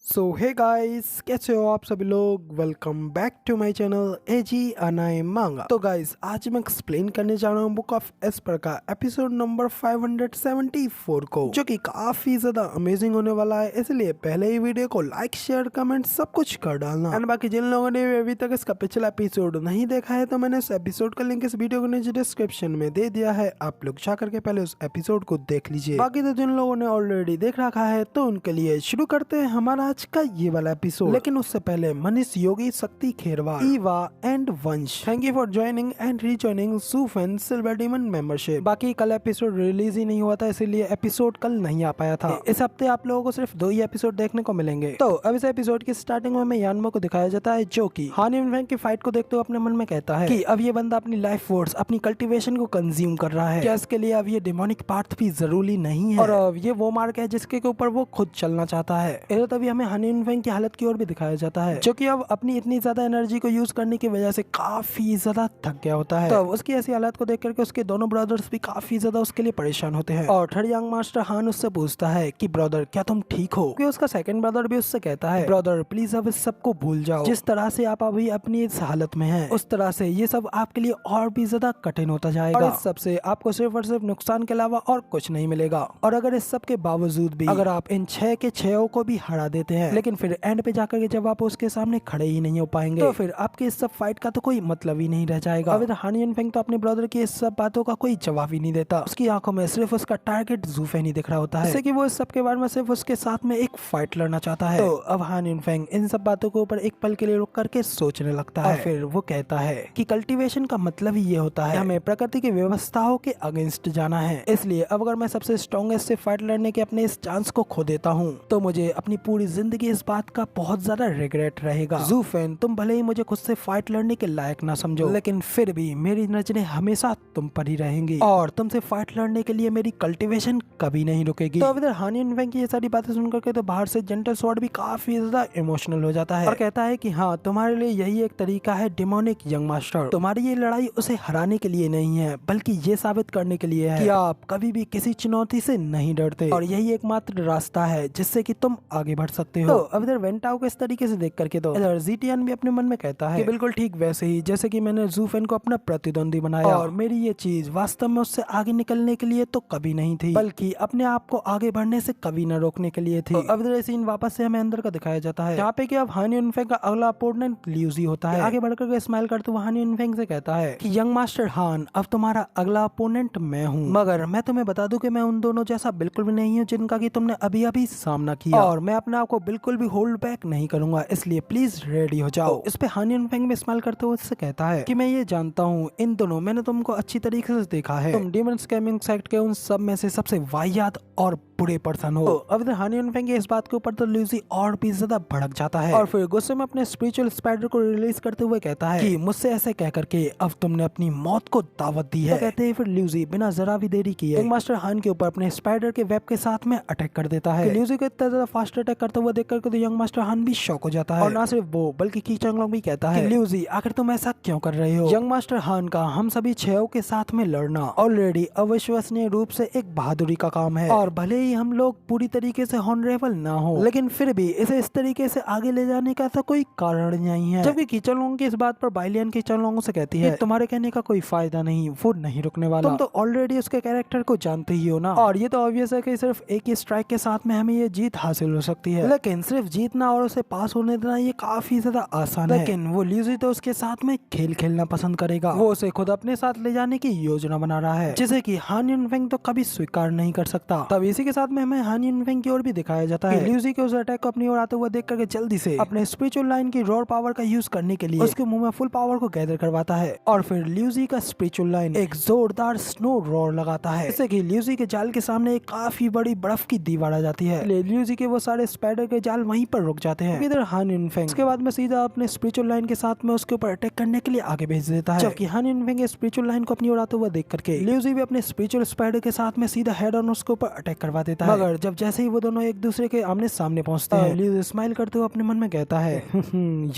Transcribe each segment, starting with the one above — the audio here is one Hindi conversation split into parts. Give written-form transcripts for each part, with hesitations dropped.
सो हे गाइस, कैसे हो आप सभी लोग। Welcome back to my channel एजी अनाए मांगा। तो गाइस, आज मैं एक्सप्लेन करने जा रहा हूँ बुक ऑफ एस्पर का एपिसोड नंबर 574 को, जो कि काफी ज्यादा अमेजिंग होने वाला है। इसलिए पहले ही वीडियो को लाइक शेयर कमेंट सब कुछ कर डालना। एंड बाकी जिन लोगों ने अभी तक इसका पिछला एपिसोड नहीं देखा है, तो मैंने उस एपिसोड का लिंक इस वीडियो के नीचे डिस्क्रिप्शन में दे दिया है। आप लोग जा करके पहले उस एपिसोड को देख लीजिए। बाकी तो जिन लोगों ने ऑलरेडी देख रखा है, तो उनके लिए शुरू करते हैं हमारा आज का ये वाला एपिसोड। लेकिन उससे पहले मनीष योगी, शक्ति खेरवाल, ईवा एंड वंश, thank you for joining and rejoining सूफ एंड सिल्वर डायमंड मेंबरशिप। बाकी कल एपिसोड रिलीज ही नहीं हुआ था, इसीलिए एपिसोड कल नहीं आ पाया था। इस हफ्ते आप लोगों को सिर्फ 2 ही एपिसोड देखने को मिलेंगे। तो अब इस एपिसोड की स्टार्टिंग में हमें यानमो को दिखाया जाता है, जो कि हान युनफेंग की फाइट को देखते हुए अपने मन में कहता है कि अब ये बंदा अपनी लाइफ फोर्स, अपनी कल्टीवेशन को कंज्यूम कर रहा है। क्या इसके लिए अब ये डेमोनिक पार्ट भी जरूरी नहीं है, और अब ये वो मार्ग है जिसके ऊपर वो खुद चलना चाहता है। इधर तभी हमें हान युनफेंग की हालत की ओर भी दिखाया जाता है, जो कि अब अपनी इतनी ज्यादा एनर्जी को यूज करने की वजह से काफी ज्यादा थक गया होता है। तो उसकी ऐसी हालत को देख करके उसके दोनों ब्रदर्स भी काफी ज्यादा उसके लिए परेशान होते हैं। और थर्ड यंग मास्टर हान उससे पूछता है कि ब्रदर, क्या तुम ठीक हो? क्योंकि उसका सेकंड ब्रदर भी उससे कहता है, ब्रदर प्लीज अब इस सब को भूल जाओ। जिस तरह से आप अभी अपनी इस हालत में हैं, उस तरह से ये सब आपके लिए और भी ज्यादा कठिन होता जाएगा। और इस सब से आपको सिर्फ और सिर्फ नुकसान के अलावा और कुछ नहीं मिलेगा। और अगर इस सब के बावजूद भी अगर आप इन 6 के 6 को भी हरा देते हैं, लेकिन फिर एंड पे जाकर के जब आप उसके सामने खड़े ही नहीं हो पाएंगे, तो फिर आपके इस सब फाइट का तो कोई मतलब ही नहीं रह जाएगा। अब हान युनफेंग तो अपने ब्रदर की इस सब बातों का कोई जवाब ही नहीं देता। उसकी आंखों में सिर्फ उसका टारगेट ज़ूफेन ही दिख रहा होता है, जैसे कि वो इस सब के बारे में सिर्फ उसके साथ में एक फाइट लड़ना चाहता है। तो अब हान युनफेंग इन सब बातों के ऊपर एक पल के लिए रुक करके सोचने लगता है, और फिर वो कहता है कि कल्टीवेशन का मतलब ही ये होता है, हमें प्रकृति की व्यवस्थाओं के अगेंस्ट जाना है। इसलिए अब अगर मैं सबसे स्ट्रॉन्गेस्ट से फाइट लड़ने के अपने इस चांस को खो देता हूँ, तो मुझे अपनी पूरी जिंदगी इस बात का बहुत ज्यादा रिग्रेट रहेगा। ज़ूफेन, तुम भले ही मुझे खुद से फाइट लड़ने के लायक ना समझो, लेकिन फिर भी मेरी नजरें हमेशा तुम पर ही रहेंगी, और तुमसे फाइट लड़ने के लिए मेरी कल्टीवेशन कभी नहीं रुकेगी। तो इधर हान युनफेंग की ये सारी बातें सुनकर के तो बाहर से जेंटल स्वॉर्ड भी काफी ज्यादा इमोशनल हो जाता है, और कहता है कि हाँ, तुम्हारे लिए यही एक तरीका है डेमोनिक यंग मास्टर। तुम्हारी ये लड़ाई उसे हराने के लिए नहीं है, बल्कि ये साबित करने के लिए है कि आप कभी भी किसी चुनौती से नहीं डरते, और यही एकमात्र रास्ता है जिससे कि तुम आगे बढ़ सकते हो। तो अब इधर वेंटाओ को इस तरीके से देख करके तो इधर ज़ीटियन भी अपने मन में कहता है कि बिल्कुल ठीक वैसे ही जैसे कि मैंने ज़ूफेन को अपना प्रतिद्वंदी बनाया, और मेरी ये चीज वास्तव में उससे आगे निकलने के लिए तो कभी नहीं थी, बल्कि अपने आप को आगे बढ़ने से कभी न रोकने के लिए थी। तो अब इधर सीन वापस से हमें अंदर का दिखाया जाता है, जहाँ पे कि अब हान युनफेंग का अगला अपोनेंट ल्यूजी होता है। आगे बढ़कर के स्माइल करते हुए हान युनफेंग से कहता है कि यंग मास्टर हान, अब तुम्हारा अगला अपोनेंट मैं हूँ, मगर मैं तुम्हें बता दूं कि मैं उन दोनों जैसा बिल्कुल भी नहीं हूँ जिनका कि तुमने अभी अभी सामना किया, और मैं अपने आप को बिल्कुल भी होल्ड बैक नहीं करूंगा, इसलिए प्लीज रेडी हो जाओ। इस पे हान युनफेंग में स्माइल करते हुए उससे कहता है कि मैं ये जानता हूँ, इन दोनों मैंने तुमको अच्छी तरीके से देखा है, तुम डीमन स्कैमिंग सेक्ट के उन सब में से सबसे वाहियात और बुरे पर्सन हो। तो अब इधर हान युनफेंग की इस बात के ऊपर तो ल्यूजी और भी ज्यादा भड़क जाता है, और फिर गुस्से में अपने स्पिरिचुअल स्पाइडर को रिलीज करते हुए कहता है कि मुझसे ऐसे कह करके अब तुमने अपनी मौत को दावत दी है। तो कहते हैं फिर ल्यूजी बिना जरा भी देरी किए यंग मास्टर हान के ऊपर अपने स्पाइडर के वेब के साथ में अटैक कर देता है। ल्यूजी को इतना ज्यादा फास्ट अटैक करते हुए देख करके तो यंग मास्टर हान भी शॉक हो जाता है, और ना सिर्फ वो बल्कि की चंगलोंग भी कहता है, ल्यूजी आखिर तुम ऐसा क्यों कर रहे हो? यंग मास्टर हान का हम सभी 6 के साथ में लड़ना ऑलरेडी अविश्वसनीय रूप से एक बहादुरी का काम है, और भले ही हम लोग पूरी तरीके से हॉनरेबल ना हो, लेकिन फिर भी इसे इस तरीके से आगे ले जाने का तो कोई कारण नहीं है। जबकि कीचनलोंग की इस बात पर बाइलियन कीचनलोंग से कहती है, तुम्हारे कहने का कोई फायदा नहीं, वो नहीं रुकने वाला, तुम तो ऑलरेडी उसके कैरेक्टर को जानते ही हो ना, और ये तो ऑब्वियस है कि सिर्फ एक ही स्ट्राइक के साथ में हमें ये जीत हासिल हो सकती है, लेकिन सिर्फ जीतना और उसे पास होने देना ये काफी ज्यादा आसान है। लेकिन वो ल्यूजी तो उसके साथ में खेल खेलना पसंद करेगा, वो उसे खुद अपने साथ ले जाने की योजना बना रहा है, जिसे कि हान युनफेंग तो कभी स्वीकार नहीं कर सकता। तब इसी के साथ में हमें हान युनफेंग की ओर भी दिखाया जाता है, ल्यूजी के उस अटैक को अपनी ओर आते हुए देख करके जल्दी से अपने स्पिरिचुअल लाइन की रॉर पावर का यूज करने के लिए उसके मुंह में फुल पावर को गैदर करवाता है, और फिर ल्यूजी का स्पिरिचुअल लाइन एक जोरदार स्नो रॉर लगाता है, जिससे कि ल्यूजी के जाल के सामने एक काफी बड़ी बर्फ की दीवार आ जाती है। ल्यूजी के वो सारे स्पाइडर के जाल वहीं पर रुक जाते हैं। इधर हान युनफेंग उसके बाद में सीधा अपने स्पिरिचुअल लाइन के साथ में उसके ऊपर अटैक करने के लिए आगे भेज देता है, जबकि हान युनफेंग स्पिरिचुअल लाइन को अपनी ओर आते हुए देख करके ल्यूजी भी अपने स्पिरिचुअल स्पाइडर के साथ में सीधा हेड ऑन उसके ऊपर अटैक करवा देता है, मगर जब जैसे ही वो दोनों एक दूसरे के आमने सामने पहुंचते हैं, ल्यूजी स्माइल करते हुए अपने मन में कहता है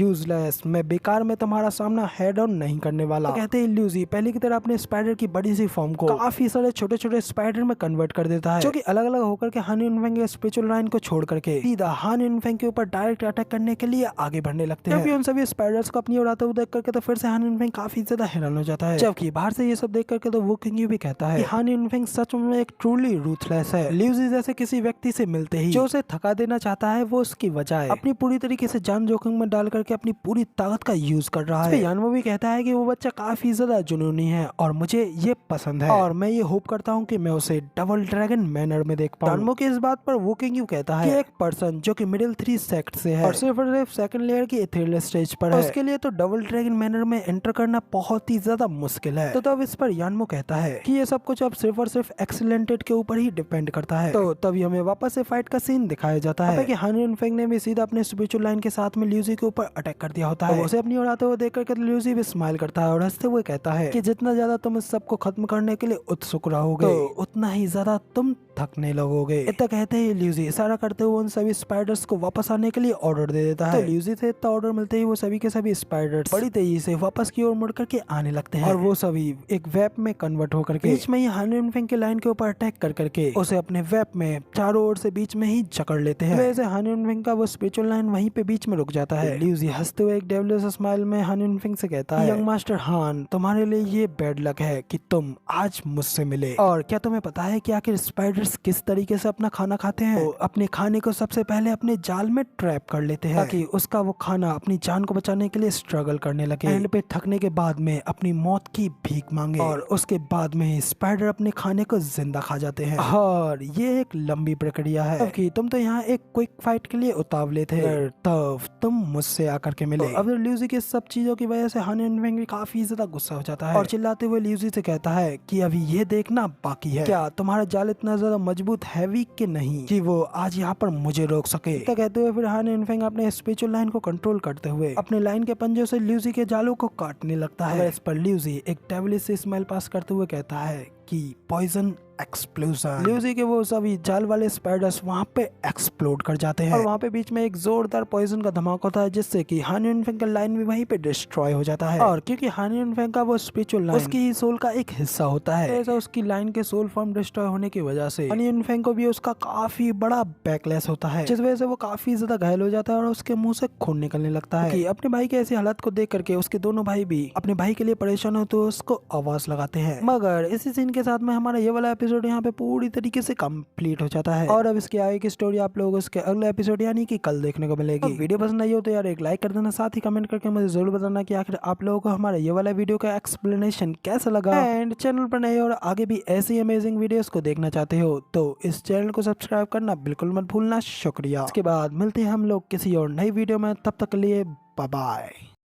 यूजलेस, मैं बेकार में तुम्हारा सामना हेड ऑन नहीं करने वाला। तो कहते ही ल्यूजी पहले की तरह अपने स्पाइडर की बड़ी सी फॉर्म को काफी सारे छोटे छोटे स्पाइडर में कन्वर्ट कर देता है, जो कि अलग अलग होकर के हान युनफेंग के स्पिरिचुअल लाइन को छोड़ करके सीधा हान युनफेंग के ऊपर डायरेक्ट अटैक करने के लिए आगे बढ़ने लगते हैं। उन सभी स्पाइडर्स को अपनी ओर आते हुए देख करके तो फिर से हान युनफेंग काफी ज्यादा हैरान हो जाता है, जबकि बाहर से ये सब देख करके तो वो किंग भी कहता है कि हान युनफेंग सच में एक ट्रूली रूथलेस है। ल्यूजी जैसे किसी व्यक्ति से मिलते ही जो उसे थका देना चाहता है, वो उसकी बजाय अपनी पूरी तरीके से जान जोखिम में डाल करके अपनी पूरी ताकत का यूज कर रहा है। यानवो भी कहता है कि वो बच्चा काफी ज्यादा जुनूनी है और मुझे ये पसंद है और मैं ये होप करता हूँ कि मैं उसे डबल ड्रैगन मैनर में देख पाऊँ। यानवो की इस बात पर वो किंग कहता है कि एक पर्सन जो कि मिडिल 3 सेक्ट से है और सिर्फ सेकंड लेयर की इथेरियल स्टेज पर है, उसके लिए तो डबल ड्रैगन मैनर में एंटर करना बहुत ही ज्यादा मुश्किल है। तो तब इस पर यानवो कहता है कि ये सब कुछ अब सिर्फ और सिर्फ एक्सीलेंटेड के ऊपर ही डिपेंड करता है। तो तभी हमें वापस से फाइट का सीन दिखाया जाता है कि हान युनफेंग ने भी सीधा अपने स्पिरिचुअल लाइन के साथ में ल्यूजी के ऊपर अटैक कर दिया होता है। उसे अपनी ओर आते हुए देख करके ल्यूजी भी स्माइल करता है और हंसते हुए कहता है कि जितना ज्यादा तुम इस सबको खत्म करने के लिए उत्सुक रहोगे, तो उतना ही ज्यादा तुम थकने लगोगे। इतना कहते ही ल्यूजी इशारा करते हुए उन सभी स्पाइडर्स को वापस आने के लिए ऑर्डर दे देता है। तो ल्यूजी से इतना ऑर्डर मिलते ही वो सभी के सभी स्पाइडर्स बड़ी तेजी से वापस की ओर मुड़ करके आने लगते हैं और वो सभी एक वेब में कन्वर्ट होकर के बीच में ही हान युनफेंग के लाइन के ऊपर अटैक कर करके उसे अपने वेब में चारों ओर से बीच में ही जकड़ लेते हैं। वैसे हान युनफेंग का वो स्पिरिचुअल लाइन वहीं पे बीच में रुक जाता है। ल्यूजी हंसते हुए एक डेविलियस स्माइल में हान युनफेंग से कहता है, यंग मास्टर हान, तुम्हारे लिए ये बैड लक है कि तुम आज मुझसे मिले। और क्या तुम्हें पता है कि आखिर स्पाइडर्स किस तरीके से अपना खाना खाते हैं? वो अपने खाने को सबसे पहले अपने जाल में ट्रैप कर लेते हैं ताकि उसका वो खाना अपनी जान को बचाने के लिए स्ट्रगल करने लगे, एंड पे थकने के बाद में अपनी मौत की भीख मांगे और उसके बाद में स्पाइडर अपने खाने को जिंदा खा जाते हैं। और ये एक लंबी प्रक्रिया है, क्योंकि तुम तो यहाँ एक क्विक फाइट के लिए उतावले थे, तब तुम मुझसे आकर के मिले। अब ल्यूजी की सब चीजों की वजह से हान युनफेंग भी काफी ज्यादा गुस्सा हो जाता है और चिल्लाते हुए ल्यूजी से कहता है कि अभी ये देखना बाकी है, क्या तुम्हारा जाल इतना ज्यादा मजबूत है भी कि नहीं कि वो आज यहाँ पर मुझे रोक सके। तो कहते हुए फिर हान युनफेंग अपने स्पिरिचुअल लाइन को कंट्रोल करते हुए अपने लाइन के पंजों से ल्यूजी के जालों को काटने लगता है। इस पर ल्यूजी एक डेविलिश से स्माइल पास करते हुए कहता है कि पॉइजन एक्सप्लोजन। ल्यूजी के वो सभी जाल वाले स्पाइडर्स वहाँ पे एक्सप्लोड कर जाते हैं और वहाँ पे बीच में एक जोरदार पॉइजन का धमाका होता है, जिससे कि हान युनफेंग का लाइन भी वहीं पे डिस्ट्रॉय हो जाता है। और क्योंकि हान युनफेंग का वो स्पिरिचुअल लाइन उसकी ही सोल का एक हिस्सा होता है, तो ऐसा उसकी लाइन के सोल फॉर्म डिस्ट्रॉय होने की वजह से हान युनफेंग को भी उसका काफी बड़ा बैकलैश होता है, जिस वजह से वो काफी ज्यादा घायल हो जाता है और उसके मुंह से खून निकलने लगता है। अपने भाई की ऐसी हालत को देख करके उसके दोनों भाई भी अपने भाई के लिए परेशान हो तो उसको आवाज लगाते हैं। मगर इसी सीन के साथ में हमारा ये वाला एपिसोड यहाँ पे पूरी तरीके से कंप्लीट हो जाता है और अब इसके आगे की स्टोरी आप लोगों को इसके अगले एपिसोड यानी कि कल देखने को मिलेगी। वीडियो पसंद आई हो तो यार एक लाइक कर देना, साथ ही कमेंट करके मुझे जरूर बताना कि आखिर आप लोगों को हमारा ये वाला वीडियो का एक्सप्लेनेशन कैसा लगा। एंड चैनल पर नए और आगे भी ऐसी अमेजिंग वीडियोस को देखना चाहते हो तो इस चैनल को सब्सक्राइब करना बिल्कुल मत भूलना। शुक्रिया। इसके बाद मिलते हैं हम लोग किसी और नई वीडियो में, तब तक के लिए बाय बाय।